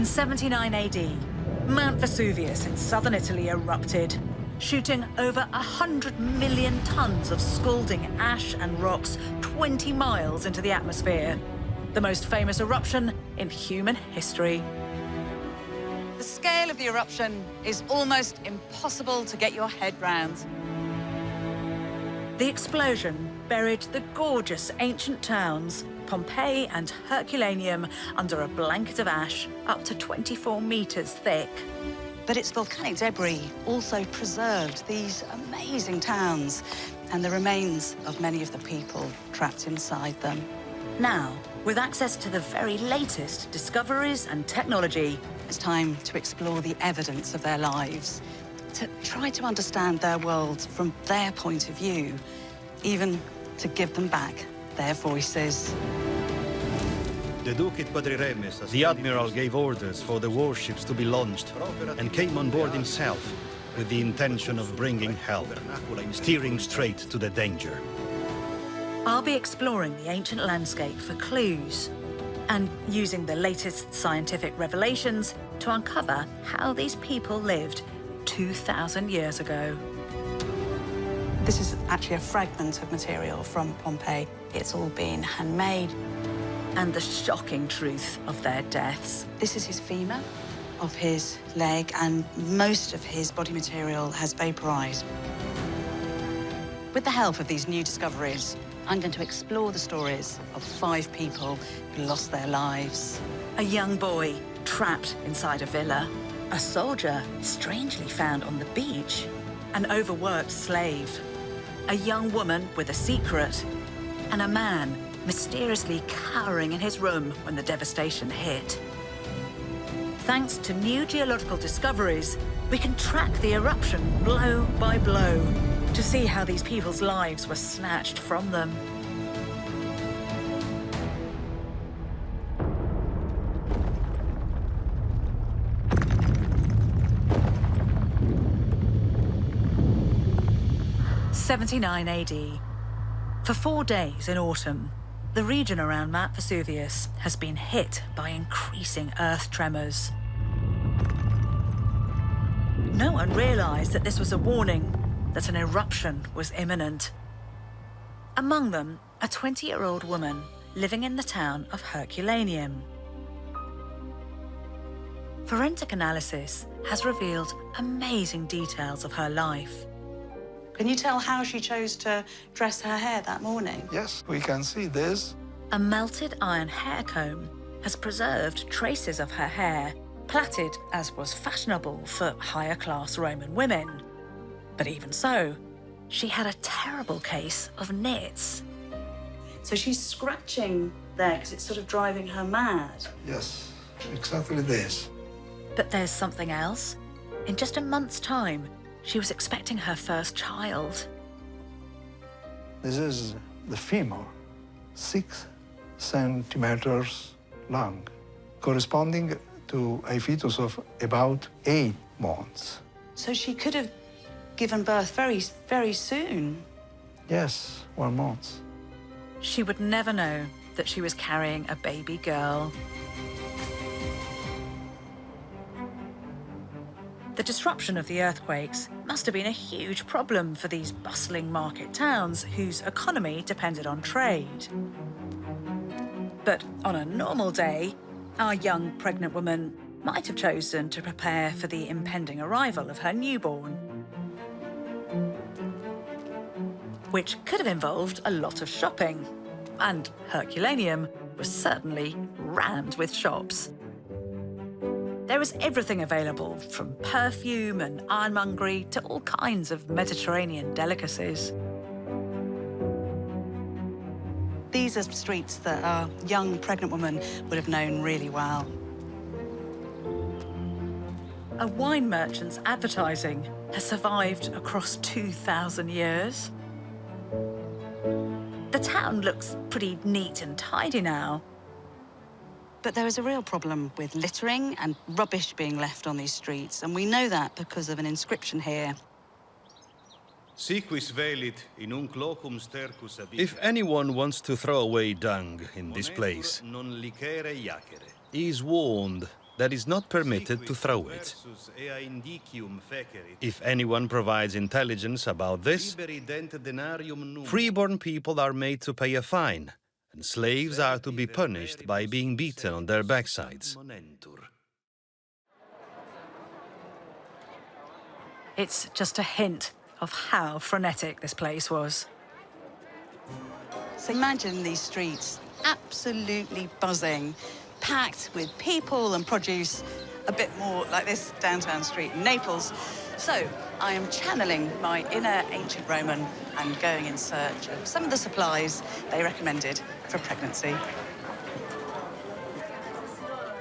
In 79 AD, Mount Vesuvius in southern Italy erupted, shooting over 100 million tons of scalding ash and rocks 20 miles into the atmosphere. The most famous eruption in human history. The scale of the eruption is almost impossible to get your head round. The explosion buried the gorgeous ancient towns Pompeii and Herculaneum under a blanket of ash up to 24 meters thick. But its volcanic debris also preserved these amazing towns and the remains of many of the people trapped inside them. Now, with access to the very latest discoveries and technology, it's time to explore the evidence of their lives, to try to understand their world from their point of view, even to give them back their voices. The admiral gave orders for the warships to be launched and came on board himself with the intention of bringing help, steering straight to the danger. I'll be exploring the ancient landscape for clues and using the latest scientific revelations to uncover how these people lived 2,000 years ago. This is actually a fragment of material from Pompeii. It's all been handmade. And the shocking truth of their deaths. This is his femur of his leg, and most of his body material has vaporized. With the help of these new discoveries, I'm going to explore the stories of 5 people who lost their lives. A young boy trapped inside a villa. A soldier strangely found on the beach. An overworked slave. A young woman with a secret. And a man mysteriously cowering in his room when the devastation hit. Thanks to new geological discoveries, we can track the eruption blow by blow to see how these people's lives were snatched from them. '79 AD. For 4 days in autumn, the region around Mount Vesuvius has been hit by increasing earth tremors. No one realized that this was a warning that an eruption was imminent. Among them, a 20-year-old woman living in the town of Herculaneum. Forensic analysis has revealed amazing details of her life. Can you tell how she chose to dress her hair that morning? Yes, we can see this. A melted iron hair comb has preserved traces of her hair, plaited as was fashionable for higher-class Roman women. But even so, she had a terrible case of nits. So she's scratching there because it's sort of driving her mad. Yes, exactly this. But there's something else. In just a month's time, she was expecting her first child. This is the femur, 6 centimeters long, corresponding to a fetus of about 8 months. So she could have given birth very, very soon. Yes, 1 month. She would never know that she was carrying a baby girl. The disruption of the earthquakes must have been a huge problem for these bustling market towns whose economy depended on trade. But on a normal day, our young pregnant woman might have chosen to prepare for the impending arrival of her newborn, which could have involved a lot of shopping. And Herculaneum was certainly rammed with shops. There was everything available, from perfume and ironmongery to all kinds of Mediterranean delicacies. These are streets that our young pregnant woman would have known really well. A wine merchant's advertising has survived across 2,000 years. The town looks pretty neat and tidy now. But there is a real problem with littering and rubbish being left on these streets, and we know that because of an inscription here. If anyone wants to throw away dung in this place, he is warned that is not permitted to throw it. If anyone provides intelligence about this, freeborn people are made to pay a fine, and slaves are to be punished by being beaten on their backsides. It's just a hint of how frenetic this place was. So imagine these streets absolutely buzzing, packed with people and produce, a bit more like this downtown street in Naples. So I am channeling my inner ancient Roman and going in search of some of the supplies they recommended for pregnancy.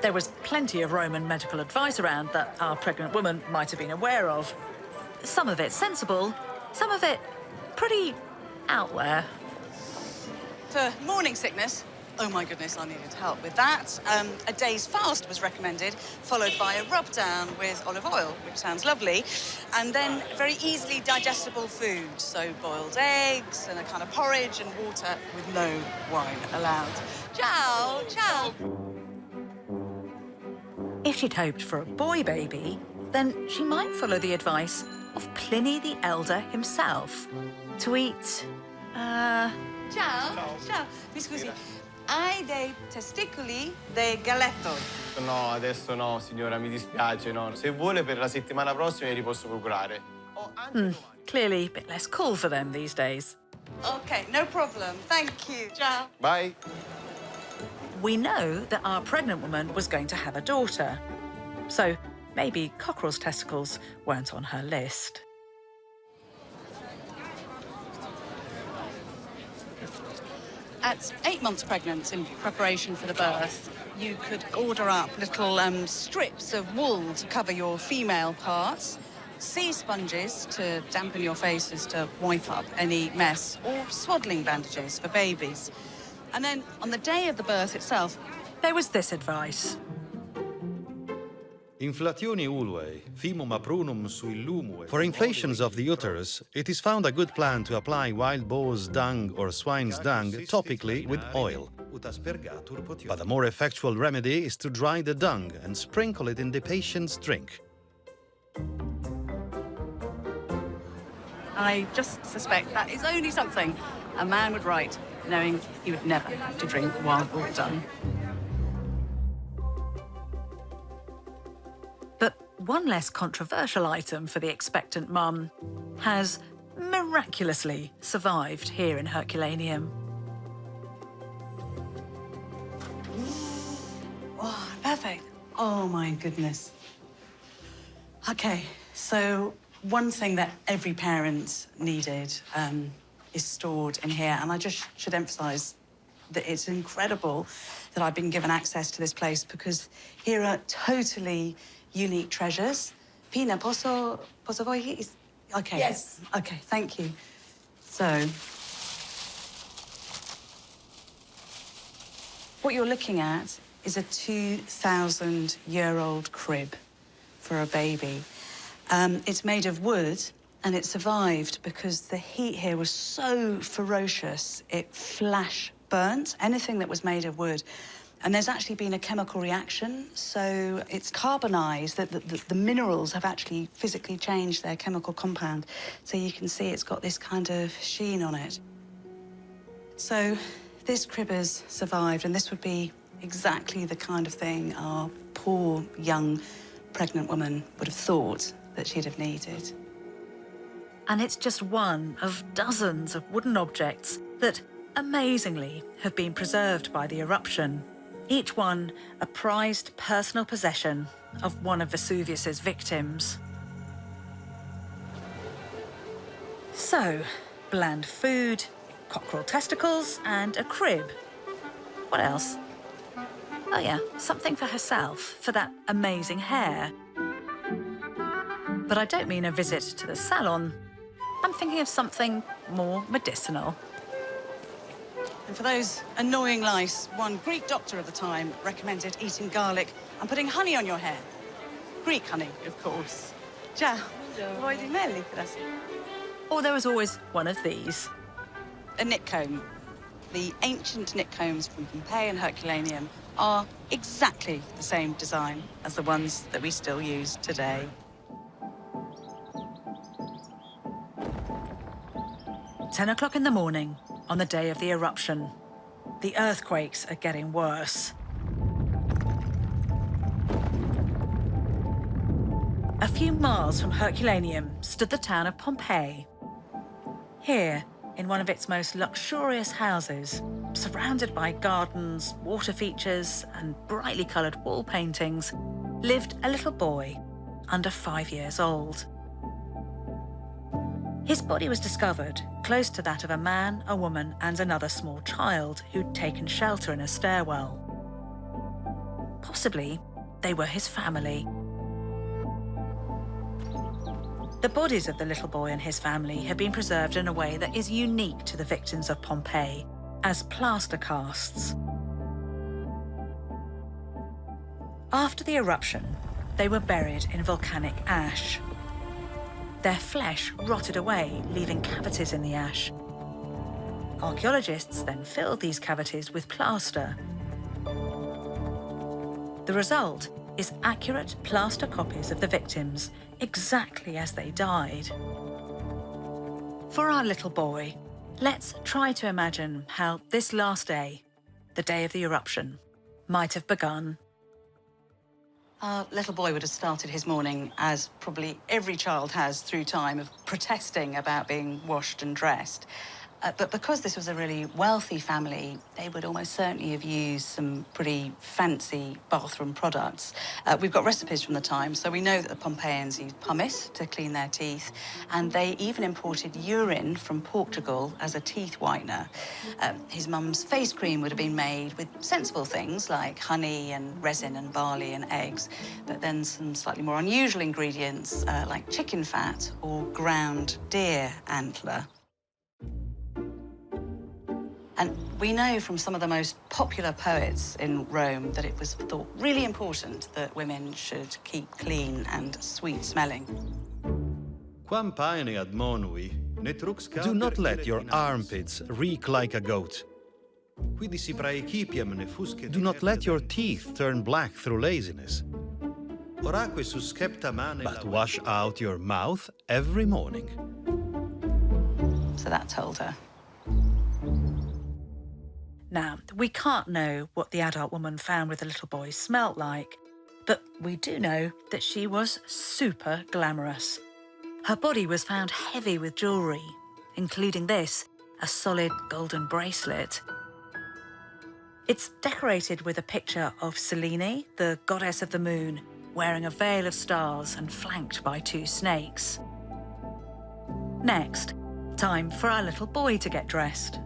There was plenty of Roman medical advice around that our pregnant woman might have been aware of. Some of it sensible, some of it pretty out there. For morning sickness, oh my goodness, I needed help with that. A day's fast was recommended, followed by a rub down with olive oil, which sounds lovely, and then very easily digestible food, so boiled eggs and a kind of porridge and water with no wine allowed. Ciao, ciao. If she'd hoped for a boy baby, then she might follow the advice of Pliny the Elder himself to eat, Ciao, ciao. Mi scusi, hai dei testicoli de galetto? No, adesso no, signora, mi dispiace, no. Se vuole, per la settimana prossima li posso procurare. Clearly a bit less cool for them these days. Okay, no problem. Thank you. Ciao. Bye. We know that our pregnant woman was going to have a daughter, so maybe cockerel's testicles weren't on her list. At 8 months pregnant, in preparation for the birth, you could order up little strips of wool to cover your female parts, sea sponges to dampen your faces to wipe up any mess, or swaddling bandages for babies. And then on the day of the birth itself, There was this advice. For inflations of the uterus, it is found a good plan to apply wild boar's dung or swine's dung topically with oil. But the more effectual remedy is to dry the dung and sprinkle it in the patient's drink. I just suspect that is only something a man would write, knowing he would never have to drink wild boar dung. But one less controversial item for the expectant mum has miraculously survived here in Herculaneum. Oh, perfect. Oh, my goodness. OK, so one thing that every parent needed is stored in here. And I just should emphasize that it's incredible that I've been given access to this place, because here are totally unique treasures. Pina, posso voi? OK. Yes. OK, thank you. So, what you're looking at is a 2,000-year-old crib for a baby. It's made of wood, and it survived because the heat here was so ferocious, it flash burnt anything that was made of wood. And there's actually been a chemical reaction, so it's carbonized, that the minerals have actually physically changed their chemical compound. So you can see it's got this kind of sheen on it. So this crib has survived, and this would be exactly the kind of thing our poor young pregnant woman would have thought that she'd have needed. And it's just one of dozens of wooden objects that, amazingly, have been preserved by the eruption. Each one a prized personal possession of one of Vesuvius's victims. So, bland food, cockerel testicles, and a crib. What else? Oh yeah, something for herself, for that amazing hair. But I don't mean a visit to the salon. I'm thinking of something more medicinal. And for those annoying lice, one Greek doctor at the time recommended eating garlic and putting honey on your hair. Greek honey, of course. Ciao. Vuoi di melli, grazie. Or there was always one of these. A knit comb. The ancient knit combs from Pompeii and Herculaneum are exactly the same design as the ones that we still use today. "10 o'clock in the morning on the day of the eruption. The earthquakes are getting worse. A few miles from Herculaneum stood the town of Pompeii. Here, in one of its most luxurious houses, surrounded by gardens, water features, and brightly coloured wall paintings, lived a little boy under 5 years old. His body was discovered close to that of a man, a woman, and another small child who'd taken shelter in a stairwell. Possibly, they were his family. The bodies of the little boy and his family have been preserved in a way that is unique to the victims of Pompeii, as plaster casts. After the eruption, they were buried in volcanic ash. Their flesh rotted away, leaving cavities in the ash. Archaeologists then filled these cavities with plaster. The result is accurate plaster copies of the victims, exactly as they died. For our little boy, let's try to imagine how this last day, the day of the eruption, might have begun. Our little boy would have started his morning, as probably every child has through time, of protesting about being washed and dressed. But because this was a really wealthy family, they would almost certainly have used some pretty fancy bathroom products. We've got recipes from the time, so we know that the Pompeians used pumice to clean their teeth, and they even imported urine from Portugal as a teeth whitener. His mum's face cream would have been made with sensible things like honey and resin and barley and eggs, but then some slightly more unusual ingredients like chicken fat or ground deer antler. And we know from some of the most popular poets in Rome that it was thought really important that women should keep clean and sweet-smelling. Do not let your armpits reek like a goat. Do not let your teeth turn black through laziness. But wash out your mouth every morning. So that told her. Now, we can't know what the adult woman found with the little boy smelt like, but we do know that she was super glamorous. Her body was found heavy with jewellery, including this, a solid golden bracelet. It's decorated with a picture of Selene, the goddess of the moon, wearing a veil of stars and flanked by 2 snakes. Next, time for our little boy to get dressed.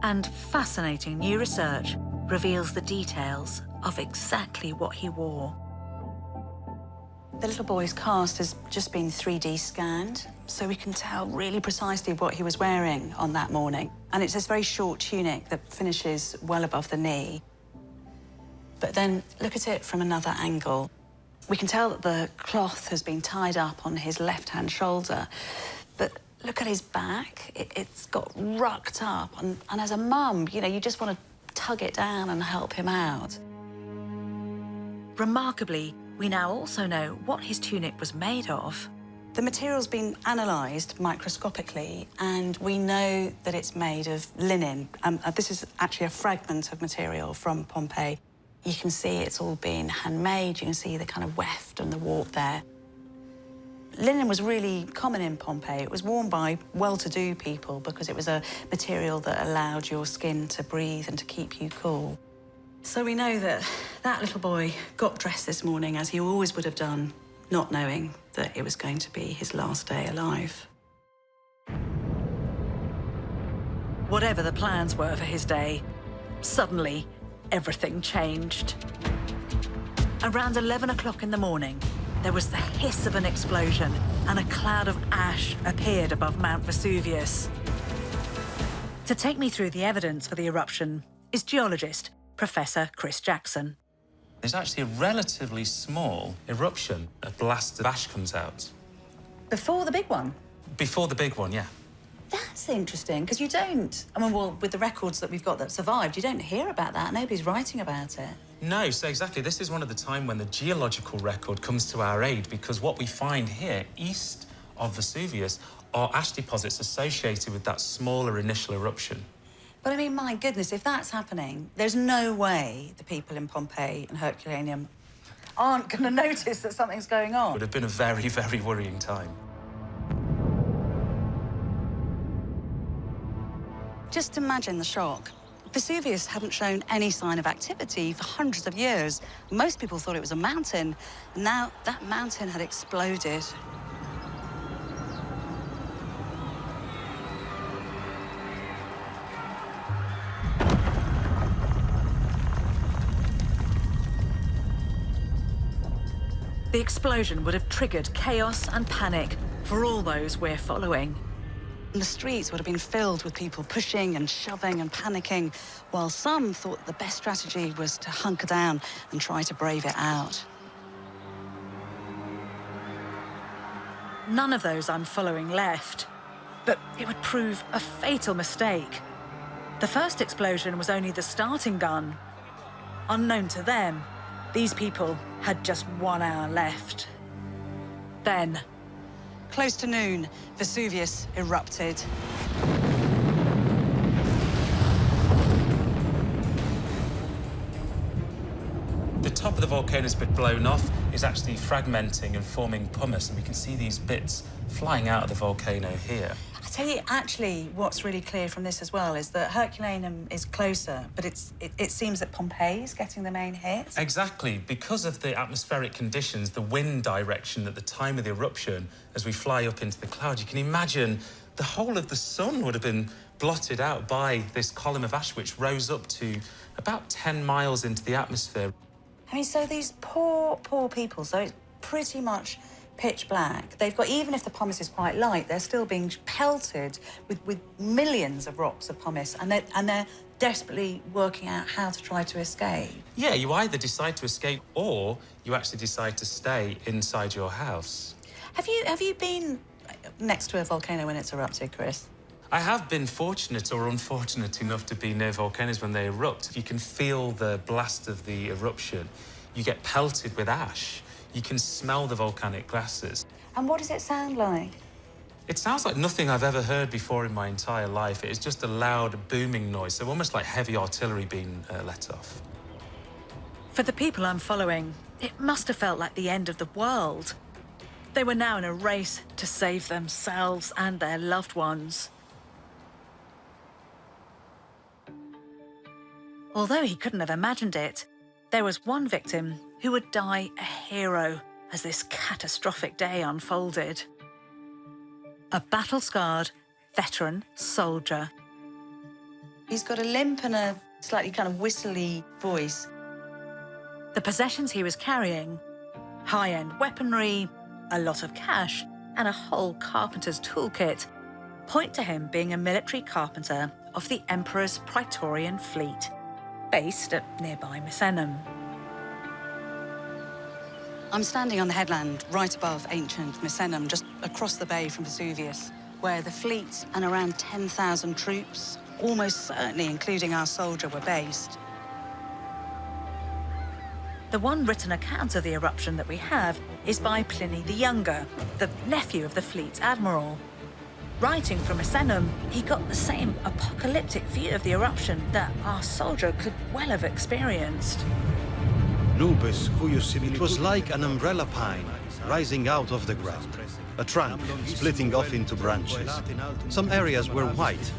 And fascinating new research reveals the details of exactly what he wore. The little boy's cast has just been 3D scanned, so we can tell really precisely what he was wearing on that morning. And it's this very short tunic that finishes well above the knee. But then look at it from another angle. We can tell that the cloth has been tied up on his left-hand shoulder, but look at his back. It's got rucked up, and as a mum, you know, you just want to tug it down and help him out. Remarkably, we now also know what his tunic was made of. The material's been analysed microscopically, and we know that it's made of linen. This is actually a fragment of material from Pompeii. You can see it's all been handmade. You can see the kind of weft and the warp there. Linen was really common in Pompeii. It was worn by well-to-do people because it was a material that allowed your skin to breathe and to keep you cool. So we know that that little boy got dressed this morning as he always would have done, not knowing that it was going to be his last day alive. Whatever the plans were for his day, suddenly everything changed. Around 11 o'clock in the morning, there was the hiss of an explosion and a cloud of ash appeared above Mount Vesuvius. To take me through the evidence for the eruption is geologist Professor Chris Jackson. It's actually a relatively small eruption. A blast of ash comes out. Before the big one? Before the big one, yeah. That's interesting, because you don't... I mean, well, with the records that we've got that survived, you don't hear about that. Nobody's writing about it. No, so exactly. This is one of the time when the geological record comes to our aid, because what we find here, east of Vesuvius, are ash deposits associated with that smaller initial eruption. But I mean, my goodness, if that's happening, there's no way the people in Pompeii and Herculaneum aren't going to notice that something's going It on. would have been a very, very worrying time. Just imagine the shock. Vesuvius hadn't shown any sign of activity for hundreds of years. Most people thought it was a mountain. Now that mountain had exploded. The explosion would have triggered chaos and panic for all those we're following. And the streets would have been filled with people pushing and shoving and panicking, while some thought the best strategy was to hunker down and try to brave it out. None of those I'm following left, but it would prove a fatal mistake. The first explosion was only the starting gun. Unknown to them, these people had just 1 hour left. Then, Close to noon, Vesuvius erupted. The top of the volcano has been blown off, is actually fragmenting and forming pumice, and we can see these bits flying out of the volcano here. I tell you, actually, what's really clear from this as well is that Herculaneum is closer, but it seems that Pompeii is getting the main hit. Exactly. Because of the atmospheric conditions, the wind direction at the time of the eruption, as we fly up into the cloud, you can imagine the whole of the sun would have been blotted out by this column of ash, which rose up to about 10 miles into the atmosphere. I mean, so these poor, poor people, so it's pretty much pitch black. They've got, even if the pumice is quite light, they're still being pelted with millions of rocks of pumice, and they're desperately working out how to try to escape. Yeah, you either decide to escape or you actually decide to stay inside your house. Have you been next to a volcano when it's erupted, Chris? I have been fortunate or unfortunate enough to be near volcanoes when they erupt. You can feel the blast of the eruption. You get pelted with ash. You can smell the volcanic gases. And what does it sound like? It sounds like nothing I've ever heard before in my entire life. It is just a loud, booming noise, so almost like heavy artillery being let off. for the people I'm following, it must have felt like the end of the world. They were now in a race to save themselves and their loved ones. Although he couldn't have imagined it, there was one victim who would die a hero as this catastrophic day unfolded. A battle-scarred veteran soldier. He's got a limp and a slightly kind of whistly voice. The possessions he was carrying, high-end weaponry, a lot of cash, and a whole carpenter's toolkit, point to him being a military carpenter of the Emperor's Praetorian fleet, based at nearby Misenum. I'm standing on the headland right above ancient Misenum, just across the bay from Vesuvius, where the fleet and around 10,000 troops, almost certainly including our soldier, were based. The one written account of the eruption that we have is by Pliny the Younger, the nephew of the fleet's admiral. Writing from Misenum, he got the same apocalyptic view of the eruption that our soldier could well have experienced. It was like an umbrella pine rising out of the ground, a trunk splitting off into branches. Some areas were white,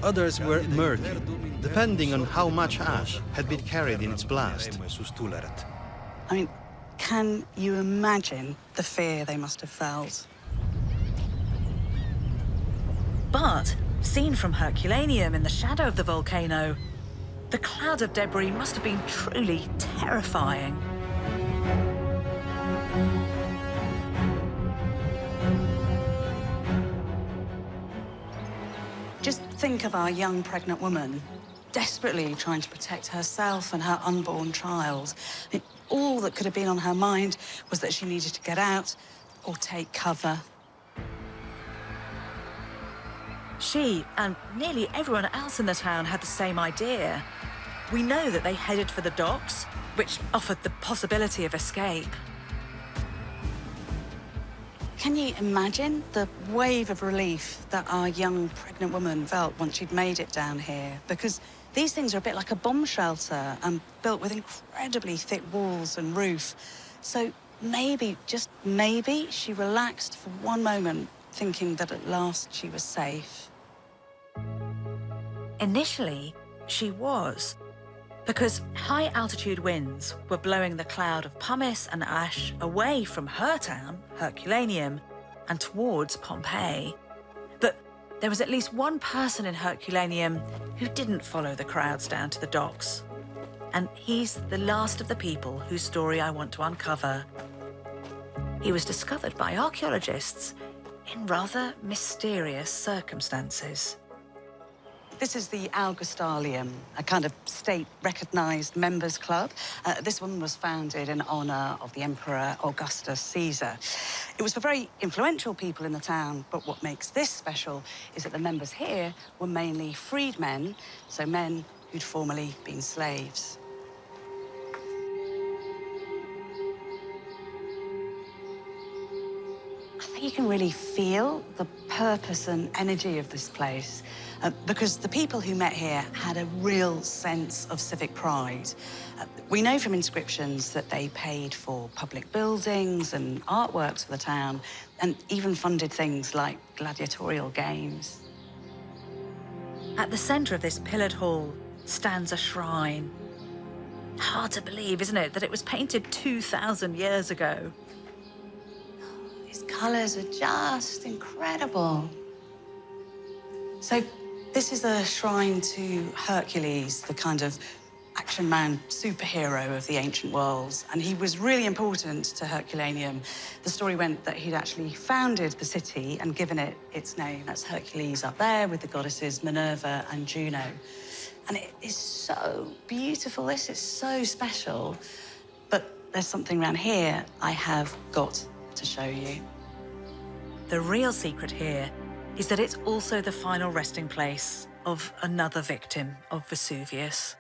others were murky, depending on how much ash had been carried in its blast. I mean, can you imagine the fear they must have felt? But, seen from Herculaneum in the shadow of the volcano, the cloud of debris must have been truly terrifying. Just think of our young pregnant woman, desperately trying to protect herself and her unborn child. I mean, all that could have been on her mind was that she needed to get out or take cover. She and nearly everyone else in the town had the same idea. we know that they headed for the docks, which offered the possibility of escape. Can you imagine the wave of relief that our young pregnant woman felt once she'd made it down here? Because these things are a bit like a bomb shelter and built with incredibly thick walls and roof. So maybe, just maybe, she relaxed for one moment, thinking that at last she was safe. Initially, she was, because high-altitude winds were blowing the cloud of pumice and ash away from her town, Herculaneum, and towards Pompeii. But there was at least one person in Herculaneum who didn't follow the crowds down to the docks. And he's the last of the people whose story I want to uncover. He was discovered by archaeologists in rather mysterious circumstances. This is the Augustalium, a kind of state-recognised members' club. This one was founded in honour of the Emperor Augustus Caesar. It was for very influential people in the town, but what makes this special is that the members here were mainly freedmen, so men who'd formerly been slaves. I think you can really feel the purpose and energy of this place. Because the people who met here had a real sense of civic pride. We know from inscriptions that they paid for public buildings and artworks for the town, and even funded things like gladiatorial games. At the centre of this pillared hall stands a shrine. Hard to believe, isn't it, that it was painted 2,000 years ago? These colours are just incredible. So, this is a shrine to Hercules, the kind of action man superhero of the ancient world. And he was really important to Herculaneum. The story went that he'd actually founded the city and given it its name. That's Hercules up there with the goddesses Minerva and Juno. And it is so beautiful. This is so special. But there's something around here I have got to show you. The real secret here is that it's also the final resting place of another victim of Vesuvius.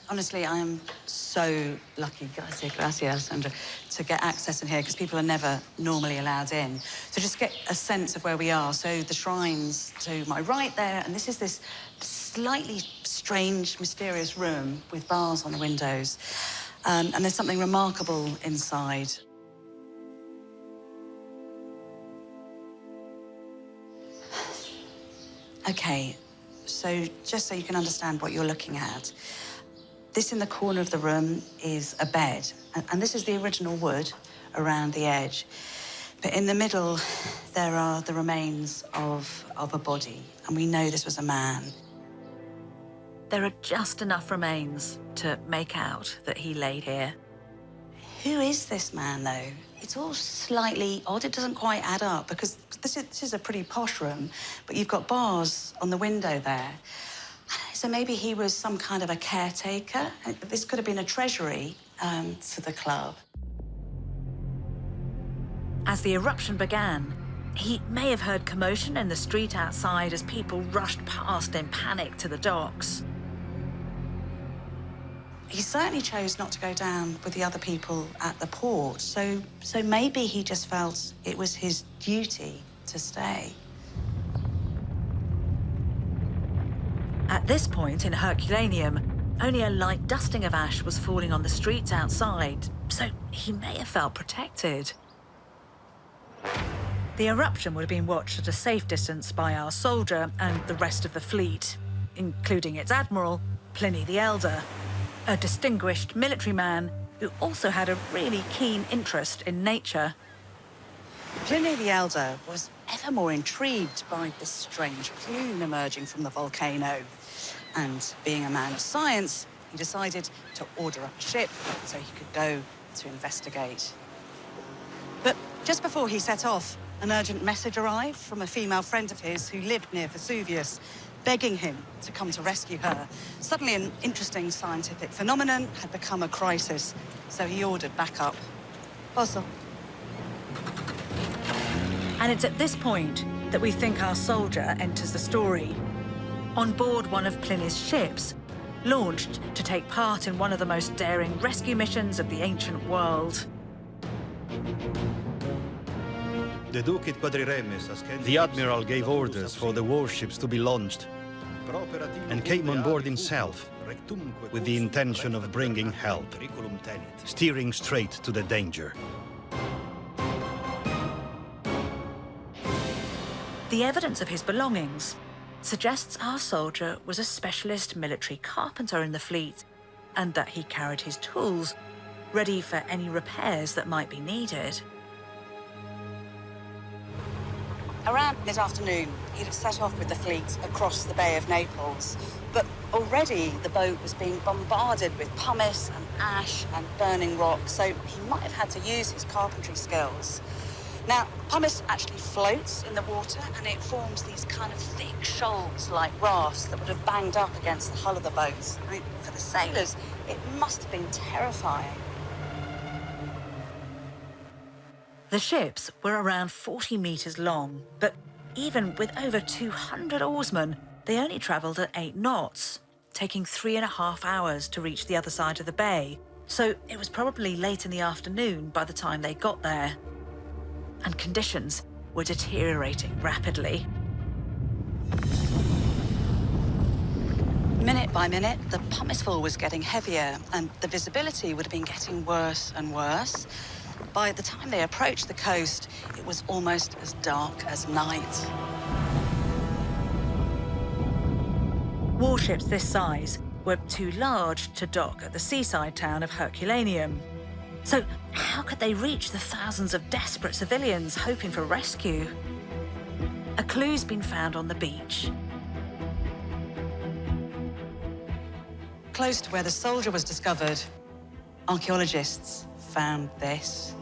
Honestly, I am so lucky, gracias, Sandra, to get access in here, because people are never normally allowed in. So just get a sense of where we are. So the shrine's to my right there, and this is this slightly strange, mysterious room with bars on the windows. And there's something remarkable inside. Okay, so just so you can understand what you're looking at, this in the corner of the room is a bed, and this is the original wood around the edge. But in the middle, there are the remains of a body, and we know this was a man. There are just enough remains to make out that he laid here. Who is this man, though? It's all slightly odd. It doesn't quite add up, because this is a pretty posh room, but you've got bars on the window there. So maybe he was some kind of a caretaker. This could have been a treasury to the club. As the eruption began, he may have heard commotion in the street outside as people rushed past in panic to the docks. He certainly chose not to go down with the other people at the port, so maybe he just felt it was his duty to stay. At this point in Herculaneum, only a light dusting of ash was falling on the streets outside, so he may have felt protected. The eruption would have been watched at a safe distance by our soldier and the rest of the fleet, including its admiral, Pliny the Elder, a distinguished military man who also had a really keen interest in nature. Pliny the Elder was ever more intrigued by this strange plume emerging from the volcano. And being a man of science, he decided to order up a ship so he could go to investigate. But just before he set off, an urgent message arrived from a female friend of his who lived near Vesuvius, begging him to come to rescue her. Suddenly, an interesting scientific phenomenon had become a crisis, so he ordered backup. Posso. And it's at this point that we think our soldier enters the story. on board one of Pliny's ships, launched to take part in one of the most daring rescue missions of the ancient world. The admiral gave orders for the warships to be launched and came on board himself with the intention of bringing help, steering straight to the danger. The evidence of his belongings suggests our soldier was a specialist military carpenter in the fleet, and that he carried his tools ready for any repairs that might be needed. Around mid-afternoon, he'd have set off with the fleet across the Bay of Naples. But already the boat was being bombarded with pumice and ash and burning rock, so he might have had to use his carpentry skills. Now, pumice actually floats in the water, and it forms these kind of thick shoals like rafts that would have banged up against the hull of the boat. I mean, for the sailors, it must have been terrifying. The ships were around 40 meters long, but even with over 200 oarsmen, they only traveled at 8 knots, taking 3.5 hours to reach the other side of the bay. So it was probably late in the afternoon by the time they got there. And conditions were deteriorating rapidly. Minute by minute, the pumice fall was getting heavier, and the visibility would have been getting worse and worse. By the time they approached the coast, it was almost as dark as night. Warships this size were too large to dock at the seaside town of Herculaneum. So how could they reach the thousands of desperate civilians hoping for rescue? A clue's been found on the beach. Close to where the soldier was discovered, archaeologists found this.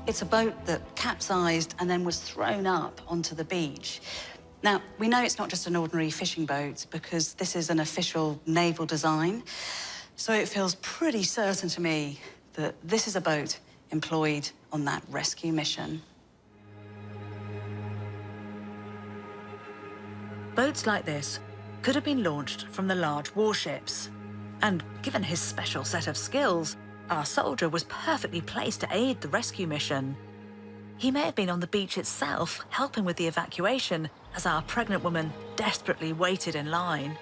It's a boat that capsized and then was thrown up onto the beach. Now, we know it's not just an ordinary fishing boat because this is an official naval design. So it feels pretty certain to me that this is a boat employed on that rescue mission. Boats like this could have been launched from the large warships. And given his special set of skills, our soldier was perfectly placed to aid the rescue mission. He may have been on the beach itself, helping with the evacuation as our pregnant woman desperately waited in line.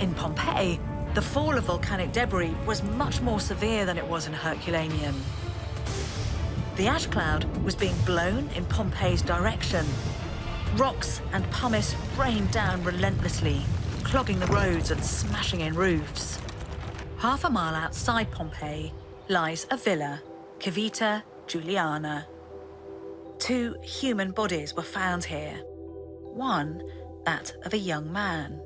In Pompeii, the fall of volcanic debris was much more severe than it was in Herculaneum. The ash cloud was being blown in Pompeii's direction. Rocks and pumice rained down relentlessly, clogging the roads and smashing in roofs. Half a mile outside Pompeii lies a villa, Civita Juliana. 2 human bodies were found here. One, that of a young man.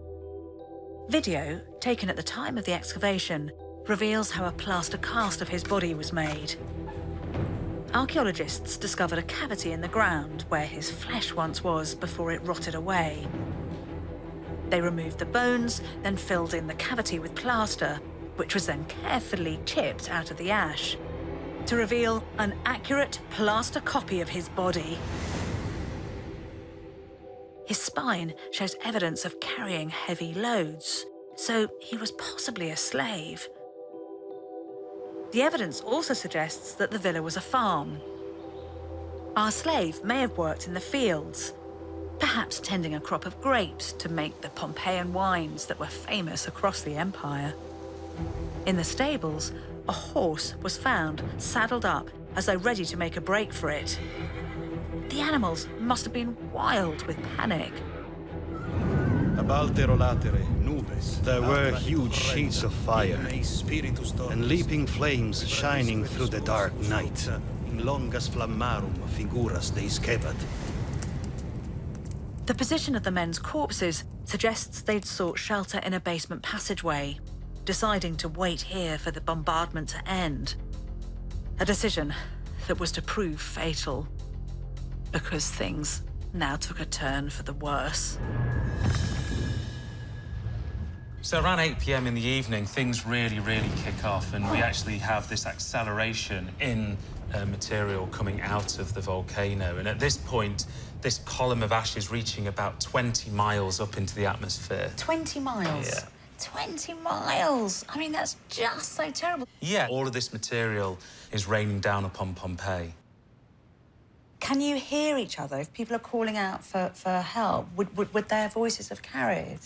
Video, taken at the time of the excavation, reveals how a plaster cast of his body was made. Archaeologists discovered a cavity in the ground where his flesh once was before it rotted away. They removed the bones, then filled in the cavity with plaster, which was then carefully chipped out of the ash, to reveal an accurate plaster copy of his body. His spine shows evidence of carrying heavy loads, so he was possibly a slave. The evidence also suggests that the villa was a farm. Our slave may have worked in the fields, perhaps tending a crop of grapes to make the Pompeian wines that were famous across the empire. In the stables, a horse was found, saddled up, as though ready to make a break for it. The animals must have been wild with panic. There were huge sheets of fire and leaping flames shining through the dark night. The position of the men's corpses suggests they'd sought shelter in a basement passageway, deciding to wait here for the bombardment to end. A decision that was to prove fatal, because things now took a turn for the worse. So around 8 p.m. in the evening, things really kick off, and we actually have this acceleration in material coming out of the volcano. And at this point, this column of ash is reaching about 20 miles up into the atmosphere. 20 miles? Yeah. 20 miles! I mean, that's just so terrible. Yeah, all of this material is raining down upon Pompeii. Can you hear each other? If people are calling out for help, would their voices have carried?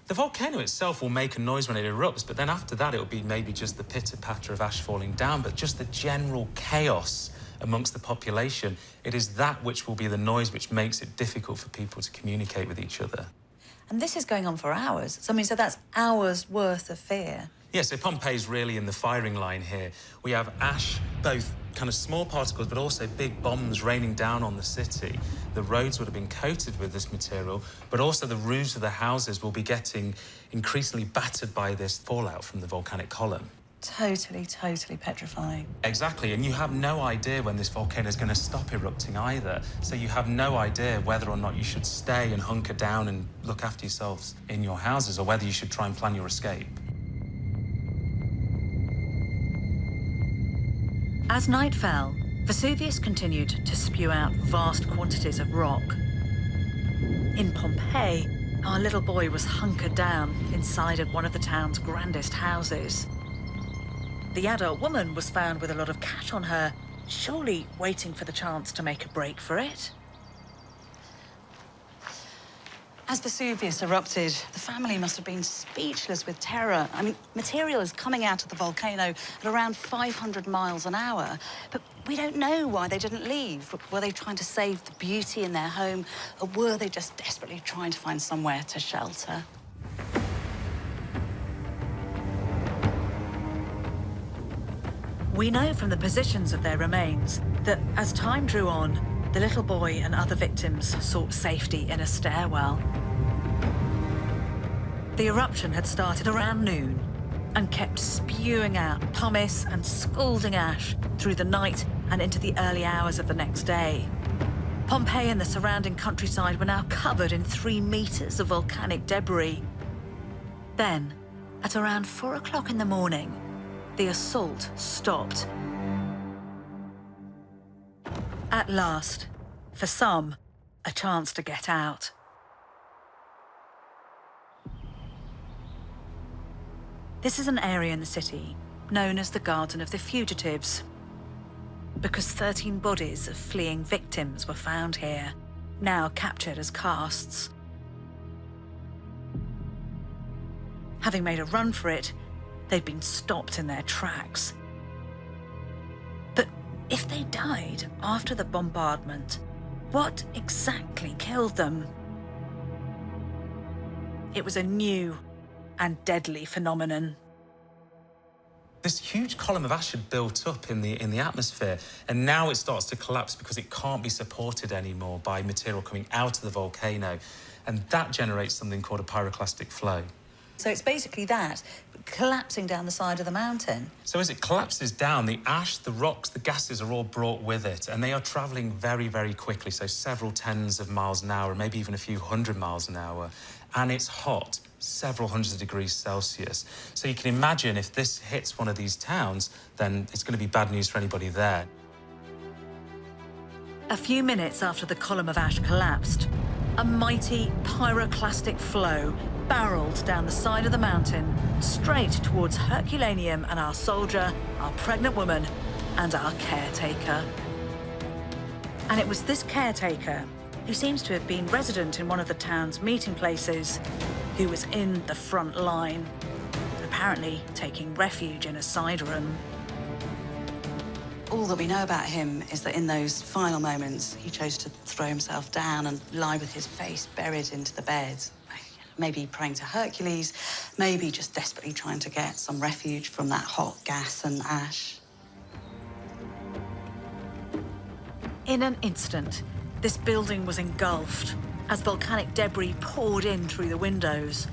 The volcano itself will make a noise when it erupts, but then after that, it'll be maybe just the pitter-patter of ash falling down, but just the general chaos amongst the population. It is that which will be the noise which makes it difficult for people to communicate with each other. And this is going on for hours. So, I mean, so that's hours worth of fear. Yeah, so Pompeii's really in the firing line here. We have ash, both kind of small particles, but also big bombs raining down on the city. The roads would have been coated with this material, but also the roofs of the houses will be getting increasingly battered by this fallout from the volcanic column. Totally, totally petrifying. Exactly, and you have no idea when this volcano is going to stop erupting either. So you have no idea whether or not you should stay and hunker down and look after yourselves in your houses, or whether you should try and plan your escape. As night fell, Vesuvius continued to spew out vast quantities of rock. In Pompeii, our little boy was hunkered down inside of one of the town's grandest houses. The adult woman was found with a lot of cash on her, surely waiting for the chance to make a break for it. As Vesuvius erupted, the family must have been speechless with terror. I mean, material is coming out of the volcano at around 500 miles an hour. But we don't know why they didn't leave. Were they trying to save the beauty in their home, or were they just desperately trying to find somewhere to shelter? We know from the positions of their remains that as time drew on, the little boy and other victims sought safety in a stairwell. The eruption had started around noon and kept spewing out pumice and scalding ash through the night and into the early hours of the next day. Pompeii and the surrounding countryside were now covered in 3 meters of volcanic debris. Then, at around 4 o'clock in the morning, the assault stopped. At last, for some, a chance to get out. This is an area in the city known as the Garden of the Fugitives, because 13 bodies of fleeing victims were found here, now captured as casts. Having made a run for it, they'd been stopped in their tracks. But if they died after the bombardment, what exactly killed them? It was a new and deadly phenomenon. This huge column of ash had built up in the atmosphere, and now it starts to collapse because it can't be supported anymore by material coming out of the volcano, and that generates something called a pyroclastic flow. So it's basically that, collapsing down the side of the mountain. So as it collapses down, the ash, the rocks, the gases are all brought with it, and they are travelling very, very quickly, so several tens of miles an hour, maybe even a few hundred miles an hour, and it's hot, several hundreds of degrees Celsius. So you can imagine if this hits one of these towns, then it's going to be bad news for anybody there. A few minutes after the column of ash collapsed, a mighty pyroclastic flow barreled down the side of the mountain, straight towards Herculaneum and our soldier, our pregnant woman, and our caretaker. And it was this caretaker, who seems to have been resident in one of the town's meeting places, who was in the front line, apparently taking refuge in a side room. All that we know about him is that in those final moments, he chose to throw himself down and lie with his face buried into the bed. Maybe praying to Hercules, maybe just desperately trying to get some refuge from that hot gas and ash. In an instant, this building was engulfed as volcanic debris poured in through the windows.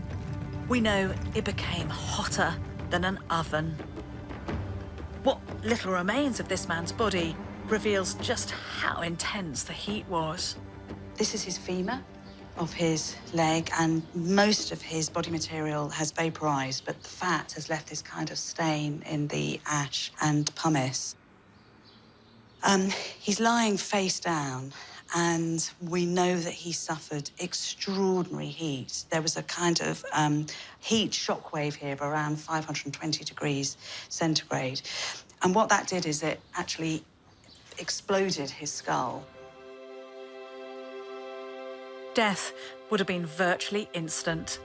We know it became hotter than an oven. What little remains of this man's body reveals just how intense the heat was. This is his femur of his leg, and most of his body material has vaporized, but the fat has left this kind of stain in the ash and pumice. He's lying face down, and we know that he suffered extraordinary heat. There was a kind of heat shockwave here of around 520 degrees centigrade. And what that did is it actually exploded his skull. Death would have been virtually instant.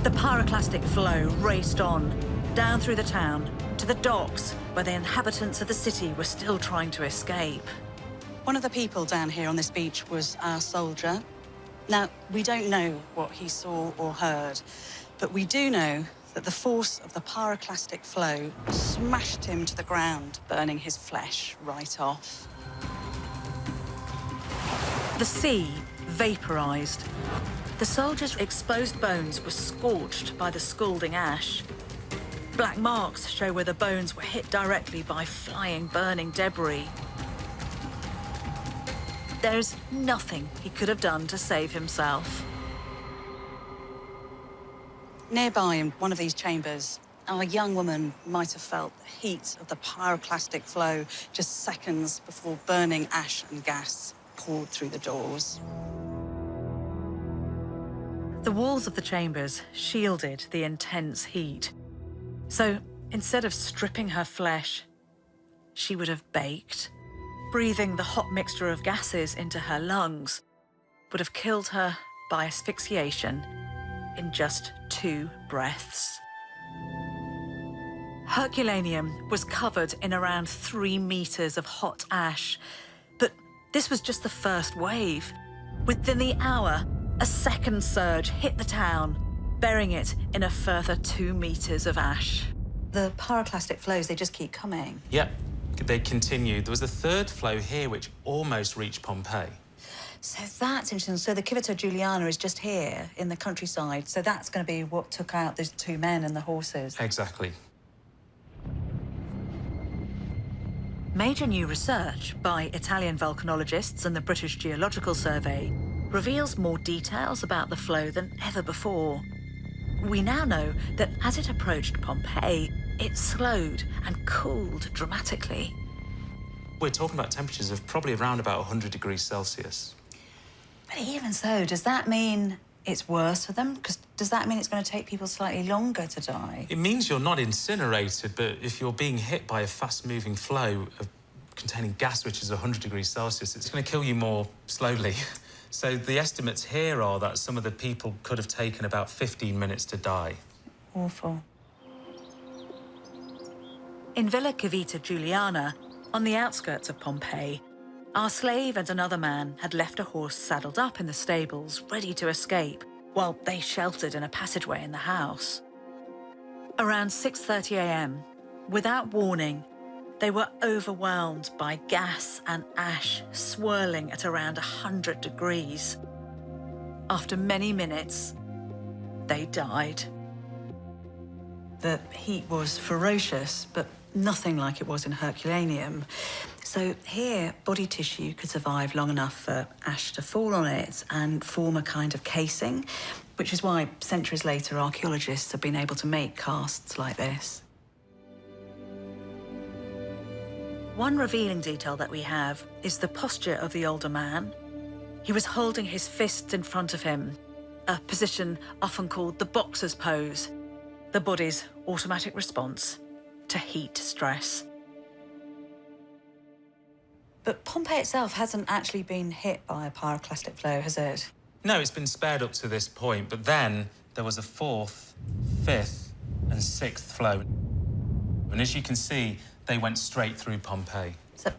The pyroclastic flow raced on, down through the town, to the docks, where the inhabitants of the city were still trying to escape. One of the people down here on this beach was our soldier. Now, we don't know what he saw or heard, but we do know that the force of the pyroclastic flow smashed him to the ground, burning his flesh right off. The sea vaporized. The soldiers' exposed bones were scorched by the scalding ash. Black marks show where the bones were hit directly by flying, burning debris. There's nothing he could have done to save himself. Nearby in one of these chambers, our young woman might have felt the heat of the pyroclastic flow just seconds before burning ash and gas poured through the doors. The walls of the chambers shielded the intense heat. So instead of stripping her flesh, she would have baked. Breathing the hot mixture of gases into her lungs would have killed her by asphyxiation in just 2 breaths. Herculaneum was covered in around 3 meters of hot ash, but this was just the first wave. Within the hour, a second surge hit the town, burying it in a further 2 meters of ash. The pyroclastic flows, they just keep coming. Yep, they continued. There was a third flow here which almost reached Pompeii. So that's interesting. So the Civita Juliana is just here in the countryside. So that's going to be what took out those 2 men and the horses. Exactly. Major new research by Italian volcanologists and the British Geological Survey reveals more details about the flow than ever before. We now know that as it approached Pompeii, it slowed and cooled dramatically. We're talking about temperatures of probably around about 100 degrees Celsius. But even so, does that mean it's worse for them? Because does that mean it's going to take people slightly longer to die? It means you're not incinerated, but if you're being hit by a fast-moving flow containing gas which is 100 degrees Celsius, it's going to kill you more slowly. So the estimates here are that some of the people could have taken about 15 minutes to die. Awful. In Villa Civita Juliana, on the outskirts of Pompeii, our slave and another man had left a horse saddled up in the stables, ready to escape, while they sheltered in a passageway in the house. Around 6:30 a.m., without warning, they were overwhelmed by gas and ash swirling at around 100 degrees. After many minutes, they died. The heat was ferocious, but nothing like it was in Herculaneum. So here, body tissue could survive long enough for ash to fall on it and form a kind of casing, which is why centuries later, archaeologists have been able to make casts like this. One revealing detail that we have is the posture of the older man. He was holding his fists in front of him, a position often called the boxer's pose, the body's automatic response to heat stress. But Pompeii itself hasn't actually been hit by a pyroclastic flow, has it? No, it's been spared up to this point, but then there was a 4th, 5th, and 6th flow. And as you can see, they went straight through Pompeii. So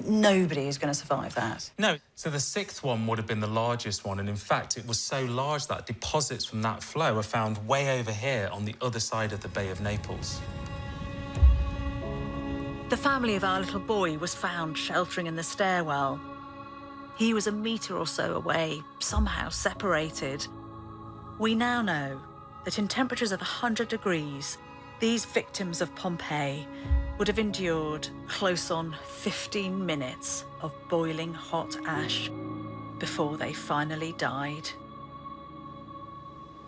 nobody is going to survive that. No, so the 6th one would have been the largest one, and in fact, it was so large that deposits from that flow are found way over here on the other side of the Bay of Naples. The family of our little boy was found sheltering in the stairwell. He was a meter or so away, somehow separated. We now know that in temperatures of 100 degrees, these victims of Pompeii would have endured close on 15 minutes of boiling hot ash before they finally died.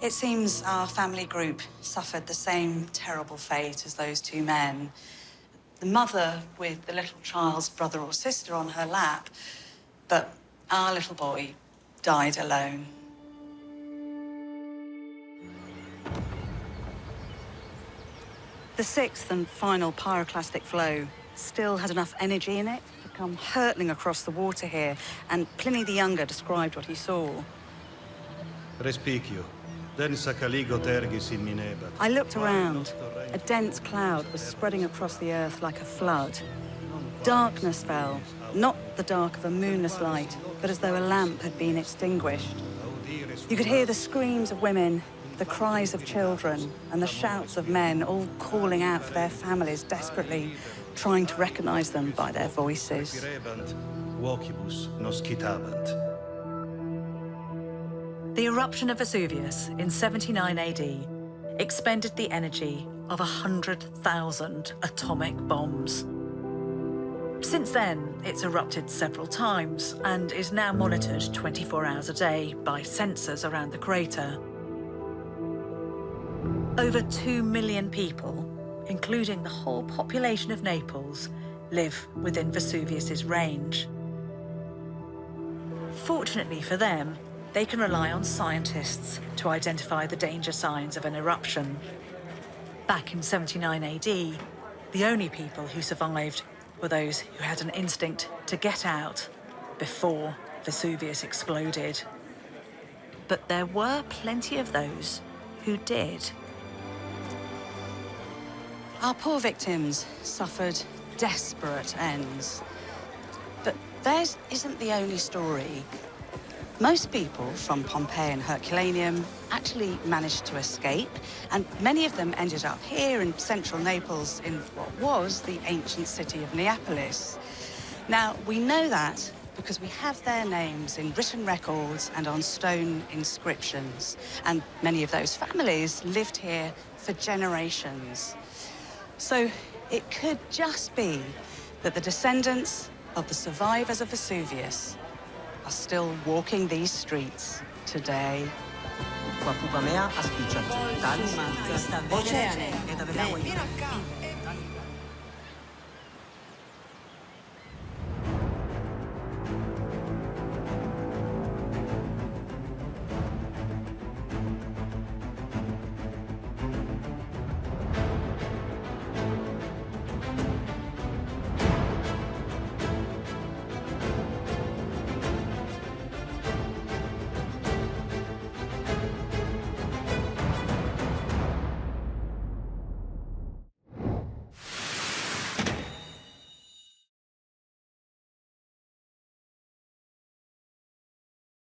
It seems our family group suffered the same terrible fate as those two men. The mother with the little child's brother or sister on her lap, but our little boy died alone. The sixth and final pyroclastic flow still had enough energy in it to come hurtling across the water here, and Pliny the Younger described what he saw. Respicio. Densa caligo tergis in minebat. I looked around. A dense cloud was spreading across the earth like a flood. Darkness fell, not the dark of a moonless light, but as though a lamp had been extinguished. You could hear the screams of women, the cries of children, and the shouts of men, all calling out for their families desperately, trying to recognize them by their voices. Vocibus nos citabant. The eruption of Vesuvius in 79 AD expended the energy of 100,000 atomic bombs. Since then, it's erupted several times and is now monitored 24 hours a day by sensors around the crater. Over 2 million people, including the whole population of Naples, live within Vesuvius's range. Fortunately for them, they can rely on scientists to identify the danger signs of an eruption. Back in 79 AD, the only people who survived were those who had an instinct to get out before Vesuvius exploded. But there were plenty of those who did. Our poor victims suffered desperate ends. But theirs isn't the only story. Most people from Pompeii and Herculaneum actually managed to escape, and many of them ended up here in central Naples in what was the ancient city of Neapolis. Now, we know that because we have their names in written records and on stone inscriptions, and many of those families lived here for generations. So it could just be that the descendants of the survivors of Vesuvius are still walking these streets today. Qua pupa mea aspiccia, talis, oceane, ed avevo